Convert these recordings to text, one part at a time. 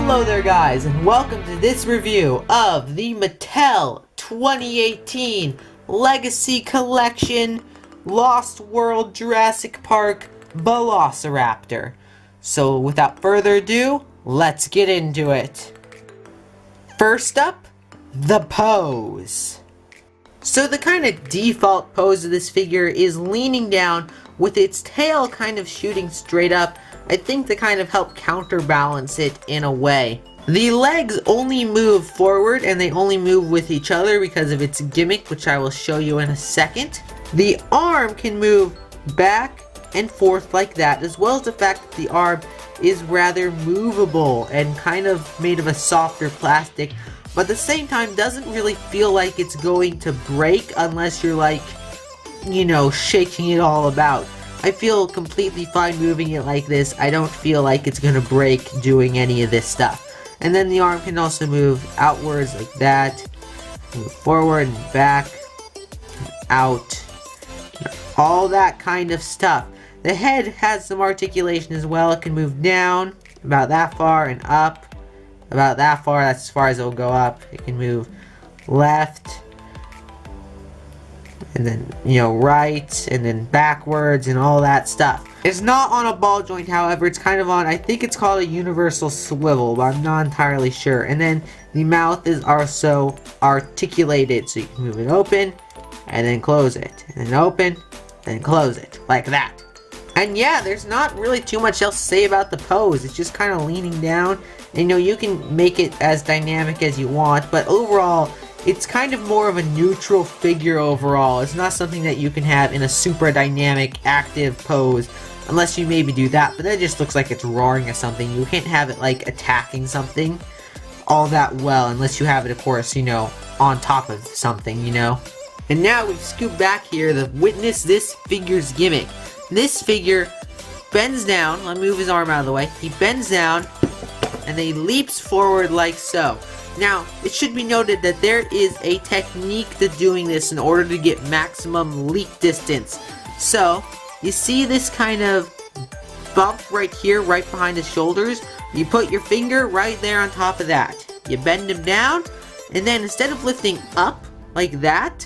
Hello there guys, and welcome to this review of the Mattel 2018 Legacy Collection Lost World Jurassic Park Velociraptor. So without further ado, let's get into it. First up, the pose. So the kind of default pose of this figure is leaning down with its tail kind of shooting straight up. I think to kind of help counterbalance it in a way. The legs only move forward and they only move with each other because of its gimmick, which I will show you in a second. The arm can move back and forth like that, as well as the fact that the arm is rather movable and kind of made of a softer plastic, but at the same time doesn't really feel like it's going to break unless you're like, you know, shaking it all about. I feel completely fine moving it like this. I don't feel like it's gonna break doing any of this stuff. And then the arm can also move outwards like that, move forward and back, out, all that kind of stuff. The head has some articulation as well. It can move down about that far and up about that far. That's as far as it'll go up. It can move left, and then, you know, right, and then backwards, and all that stuff. It's not on a ball joint, however. It's kind of on, I think it's called a universal swivel, but I'm not entirely sure. And then the mouth is also articulated, so you can move it open, and then close it. And then open, then close it, like that. And yeah, there's not really too much else to say about the pose. It's just kind of leaning down, and you know, you can make it as dynamic as you want, but overall, it's kind of more of a neutral figure overall. It's not something that you can have in a super dynamic, active pose, unless you maybe do that, but that just looks like it's roaring at something. You can't have it like attacking something all that well, unless you have it, of course, you know, on top of something, you know. And now we've scooped back here to witness this figure's gimmick. This figure bends down. Let me move his arm out of the way. He bends down, and then he leaps forward like so. Now, it should be noted that there is a technique to doing this in order to get maximum leap distance. So, you see this kind of bump right here, right behind his shoulders? You put your finger right there on top of that. You bend him down, and then instead of lifting up like that,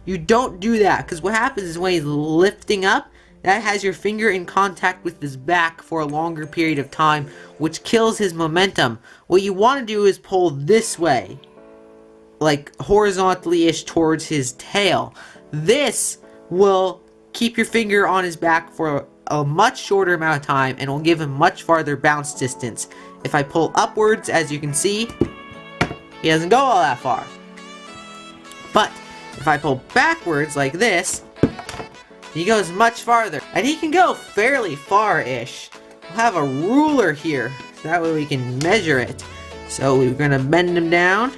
you don't do that. Because what happens is when he's lifting up, that has your finger in contact with his back for a longer period of time, which kills his momentum. What you want to do is pull this way, like horizontally-ish towards his tail. This will keep your finger on his back for a much shorter amount of time and will give him much farther bounce distance. If I pull upwards, as you can see, he doesn't go all that far. But if I pull backwards like this, he goes much farther, and he can go fairly far-ish. We'll have a ruler here, so that way we can measure it. So we're gonna bend him down.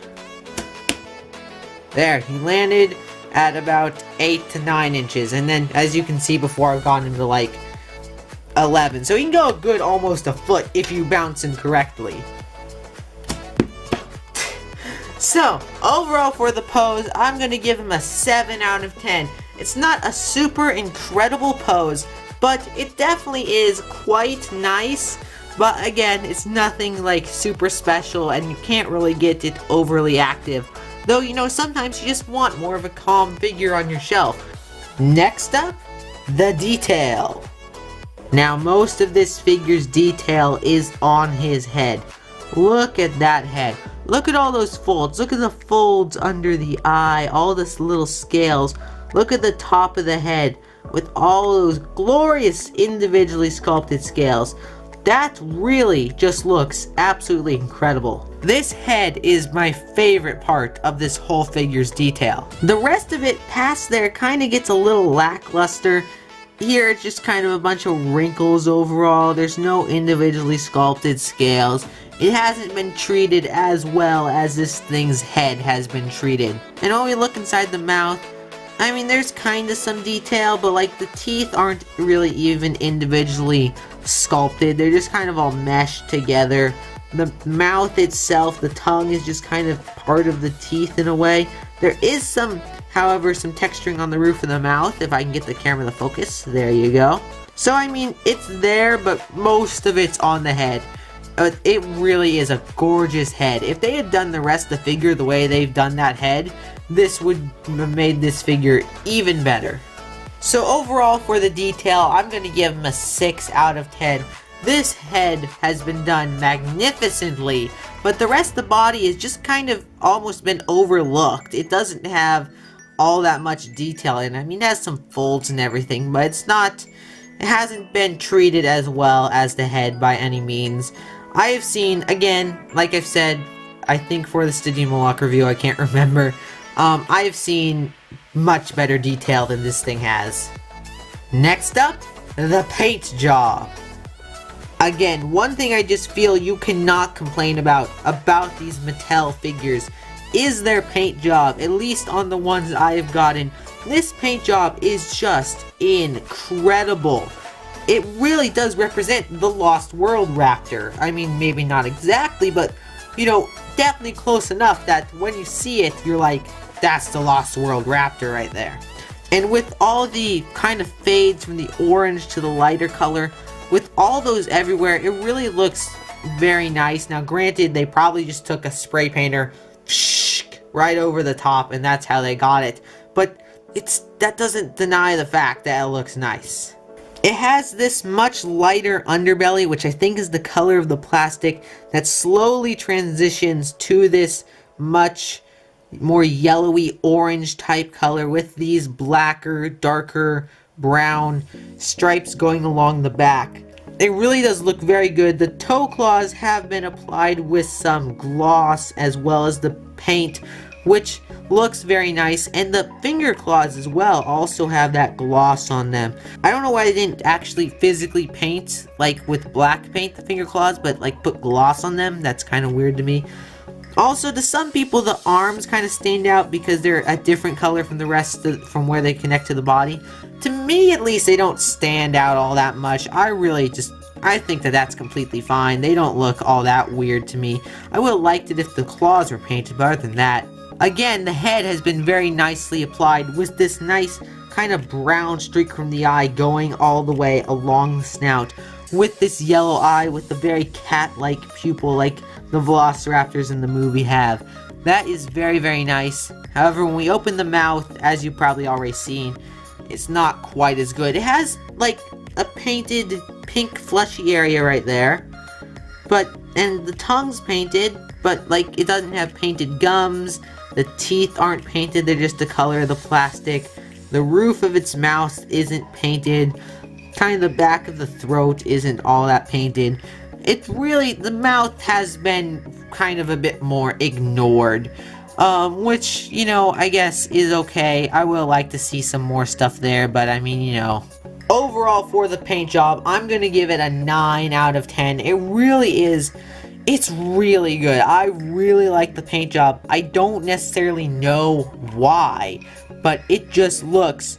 There, he landed at about 8 to 9 inches, and then, as you can see before, I've gone into like 11. So he can go a good almost a foot if you bounce him correctly. So, overall for the pose, I'm gonna give him a 7 out of 10. It's not a super incredible pose, but it definitely is quite nice. But again, it's nothing like super special, and you can't really get it overly active. Though, you know, sometimes you just want more of a calm figure on your shelf. Next up, the detail. Now, most of this figure's detail is on his head. Look at that head. Look at all those folds. Look at the folds under the eye, all this little scales. Look at the top of the head with all those glorious individually sculpted scales. That really just looks absolutely incredible. This head is my favorite part of this whole figure's detail. The rest of it past there kind of gets a little lackluster. here it's just kind of a bunch of wrinkles overall. There's no individually sculpted scales. It hasn't been treated as well as this thing's head has been treated. And when we look inside the mouth, I mean, there's kind of some detail, but like the teeth aren't really even individually sculpted. They're just kind of all meshed together. The mouth itself, the tongue is just kind of part of the teeth in a way. There is some, however, some texturing on the roof of the mouth, if I can get the camera to focus. There you go. So I mean, it's there, but most of it's on the head. It really is a gorgeous head. If they had done the rest of the figure the way they've done that head, this would have made this figure even better. So overall for the detail, I'm going to give him a 6 out of 10. This head has been done magnificently, but the rest of the body has just kind of almost been overlooked. It doesn't have all that much detail in it. I mean, it has some folds and everything, but it hasn't been treated as well as the head by any means. I have seen, again, like I've said, I think for the Stygian Moloch review, I can't remember, I've seen much better detail than this thing has. Next up, the paint job. Again, one thing I just feel you cannot complain about these Mattel figures is their paint job, at least on the ones I have gotten. This paint job is just incredible. It really does represent the Lost World Raptor. I mean, maybe not exactly, but, you know, definitely close enough that when you see it, you're like, that's the Lost World Raptor right there. And with all the kind of fades from the orange to the lighter color, with all those everywhere, it really looks very nice. Now, granted, they probably just took a spray painter right over the top, and that's how they got it. But that doesn't deny the fact that it looks nice. It has this much lighter underbelly, which I think is the color of the plastic, that slowly transitions to this much more yellowy orange type color with these blacker, darker brown stripes going along the back. It really does look very good. The toe claws have been applied with some gloss as well as the paint, which looks very nice, and the finger claws as well also have that gloss on them. I don't know why they didn't actually physically paint, like with black paint, the finger claws, but like put gloss on them. That's kind of weird to me. Also, to some people, the arms kind of stand out because they're a different color from the rest from where they connect to the body. To me, at least, they don't stand out all that much. I think that that's completely fine. They don't look all that weird to me. I would have liked it if the claws were painted, but other than that, again, the head has been very nicely applied with this nice kind of brown streak from the eye going all the way along the snout, with this yellow eye with the very cat-like pupil like the Velociraptors in the movie have. That is very, very nice. However, when we open the mouth, as you've probably already seen, it's not quite as good. It has like a painted pink fleshy area right there, and the tongue's painted, but like it doesn't have painted gums. The teeth aren't painted, they're just the color of the plastic. The roof of its mouth isn't painted. Kind of the back of the throat isn't all that painted. It's really, the mouth has been kind of a bit more ignored. Which, you know, I guess is okay. I would like to see some more stuff there, but I mean, you know. Overall, for the paint job, I'm gonna give it a 9 out of 10. It really is. It's really good. I really like the paint job. I don't necessarily know why, but it just looks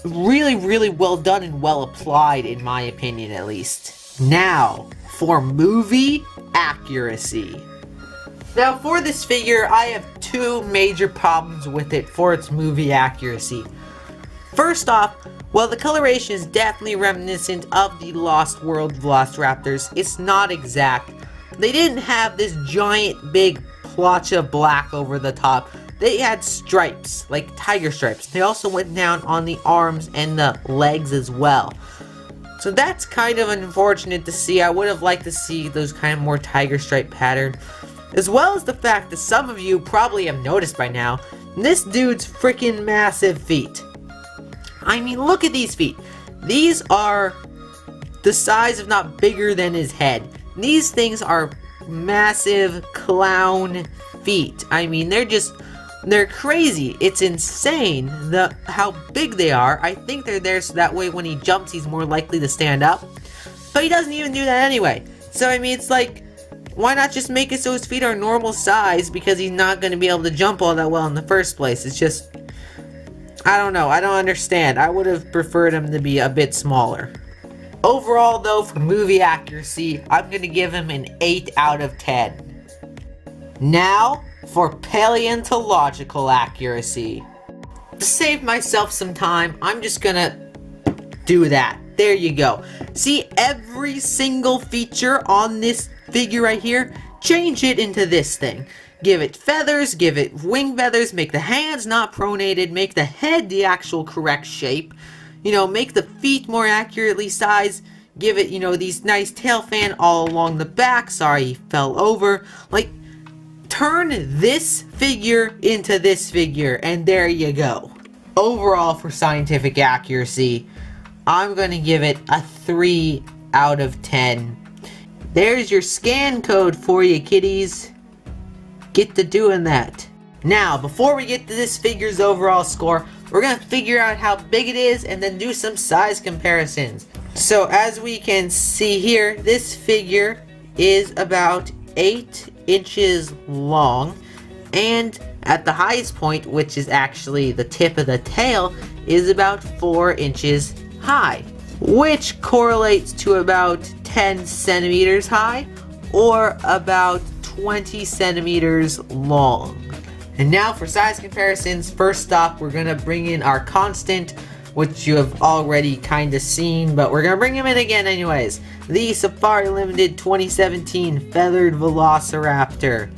really, really well done and well applied, in my opinion, at least. Now, for movie accuracy. Now, for this figure, I have 2 major problems with it for its movie accuracy. First off, while the coloration is definitely reminiscent of the Lost World Velociraptors, it's not exact. They didn't have this giant big plotch of black over the top. They had stripes, like tiger stripes. They also went down on the arms and the legs as well. So that's kind of unfortunate to see. I would have liked to see those kind of more tiger stripe pattern. As well as the fact that some of you probably have noticed by now, this dude's freaking massive feet. I mean, look at these feet. These are the size, if not bigger than his head. These things are massive clown feet. I mean, they're just They're crazy. It's insane how big they are. I think they're there so that way when he jumps, he's more likely to stand up. But he doesn't even do that anyway. So, I mean, it's like, why not just make it so his feet are normal size, because he's not going to be able to jump all that well in the first place. It's just, I don't know. I don't understand. I would have preferred him to be a bit smaller. Overall, though, for movie accuracy, I'm going to give him an 8 out of 10. Now, for paleontological accuracy. To save myself some time, I'm just gonna do that. There you go. See, every single feature on this figure right here, change it into this thing. Give it feathers, give it wing feathers, make the hands not pronated, make the head the actual correct shape. You know, make the feet more accurately sized. Give it, you know, these nice tail fan all along the back. Sorry, he fell over. Like, turn this figure into this figure, and there you go. Overall, for scientific accuracy, I'm going to give it a 3 out of 10. There's your scan code for you, kiddies. Get to doing that. Now, before we get to this figure's overall score, we're going to figure out how big it is and then do some size comparisons. So, as we can see here, this figure is about 8 inches long, and at the highest point, which is actually the tip of the tail, is about 4 inches high, which correlates to about 10 centimeters high, or about 20 centimeters long. And now for size comparisons, first up, we're going to bring in our constant, which you have already kind of seen, but we're going to bring him in again anyways. The Safari Limited 2017 Feathered Velociraptor.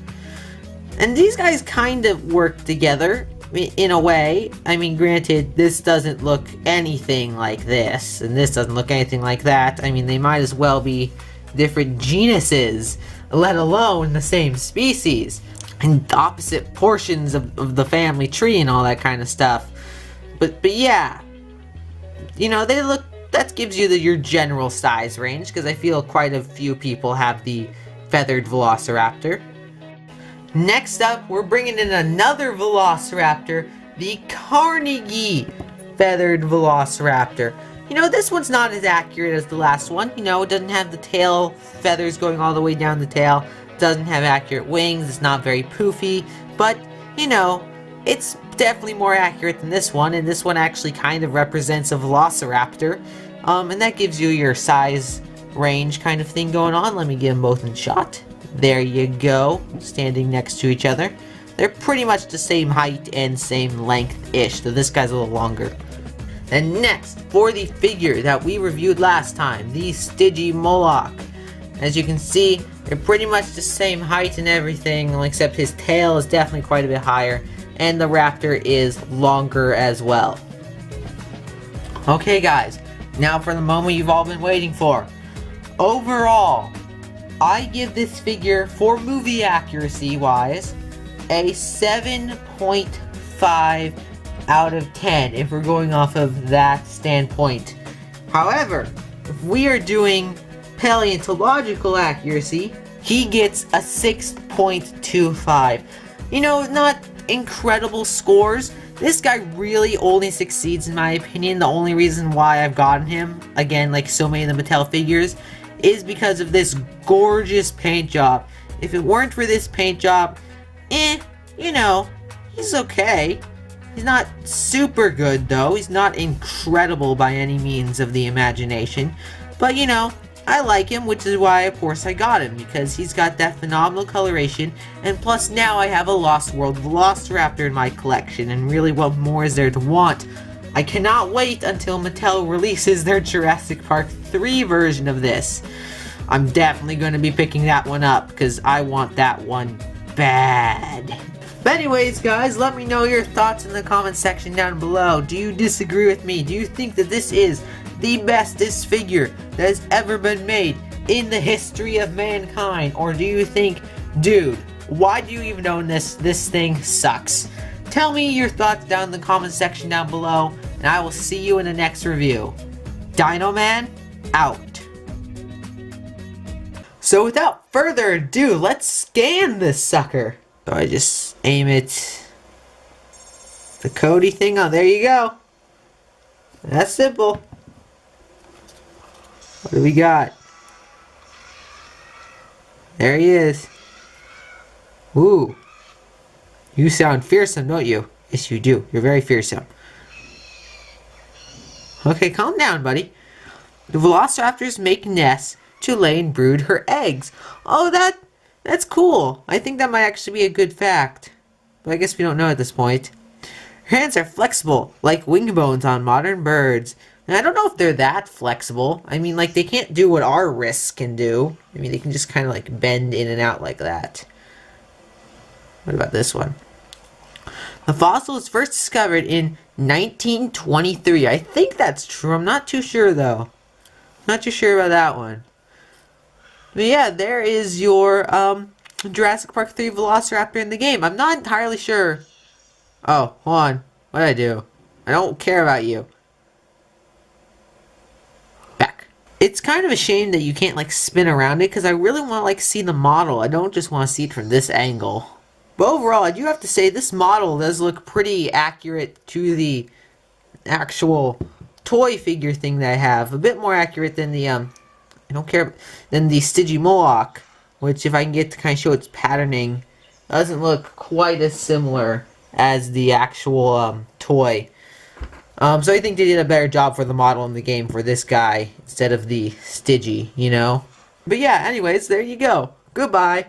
And these guys kind of work together in a way. I mean, granted, this doesn't look anything like this, and this doesn't look anything like that. I mean, they might as well be different genuses, let alone the same species, and opposite portions of the family tree and all that kind of stuff. But yeah, you know, they look, that gives you your general size range, because I feel quite a few people have the Feathered Velociraptor. Next up, we're bringing in another Velociraptor, the Carnegie Feathered Velociraptor. You know, this one's not as accurate as the last one. You know, it doesn't have the tail feathers going all the way down the tail. It doesn't have accurate wings. It's not very poofy. But, you know, it's definitely more accurate than this one. And this one actually kind of represents a Velociraptor. And that gives you your size range kind of thing going on. Let me get them both in shot. There you go, standing next to each other. They're pretty much the same height and same length-ish, so this guy's a little longer. And next, for the figure that we reviewed last time, the Stygimoloch. As you can see, they're pretty much the same height and everything, except his tail is definitely quite a bit higher, and the raptor is longer as well. Okay guys, now for the moment you've all been waiting for. Overall, I give this figure, for movie accuracy wise, a 7.5 out of 10 if we're going off of that standpoint. However, if we are doing paleontological accuracy, he gets a 6.25. You know, not incredible scores. This guy really only succeeds, in my opinion. The only reason why I've gotten him, again, like so many of the Mattel figures, is because of this gorgeous paint job. If it weren't for this paint job, you know, he's okay. He's not super good though. He's not incredible by any means of the imagination. But you know, I like him, which is why of course I got him, because he's got that phenomenal coloration, and plus now I have a Lost World Velociraptor in my collection, and really what more is there to want? I cannot wait until Mattel releases their Jurassic Park 3 version of this. I'm definitely going to be picking that one up, because I want that one bad. But anyways, guys, let me know your thoughts in the comment section down below. Do you disagree with me? Do you think that this is the bestest figure that has ever been made in the history of mankind? Or do you think, dude, why do you even own this? This thing sucks. Tell me your thoughts down in the comment section down below, and I will see you in the next review. Dino Man, out. So without further ado, let's scan this sucker. So I just aim it the Cody thing on. There you go. That's simple. What do we got? There he is. Ooh. You sound fearsome, don't you? Yes, you do. You're very fearsome. Okay, calm down, buddy. The velociraptors make nests to lay and brood her eggs. Oh, that's cool. I think that might actually be a good fact. But I guess we don't know at this point. Her hands are flexible, like wing bones on modern birds. And I don't know if they're that flexible. I mean, like, they can't do what our wrists can do. I mean, they can just kind of, like, bend in and out like that. What about this one? The fossil was first discovered in 1923. I think that's true. I'm not too sure, though. Not too sure about that one. But yeah, there is your Jurassic Park 3 Velociraptor in the game. I'm not entirely sure. Oh, hold on. What did I do? I don't care about you. Back. It's kind of a shame that you can't like spin around it because I really want to like see the model. I don't just want to see it from this angle. But overall, I do have to say this model does look pretty accurate to the actual toy figure thing that I have. A bit more accurate than the I don't care, than the Stygimoloch, which if I can get to kind of show its patterning, doesn't look quite as similar as the actual toy. So I think they did a better job for the model in the game for this guy instead of the Stygi, you know? But yeah, anyways, there you go. Goodbye.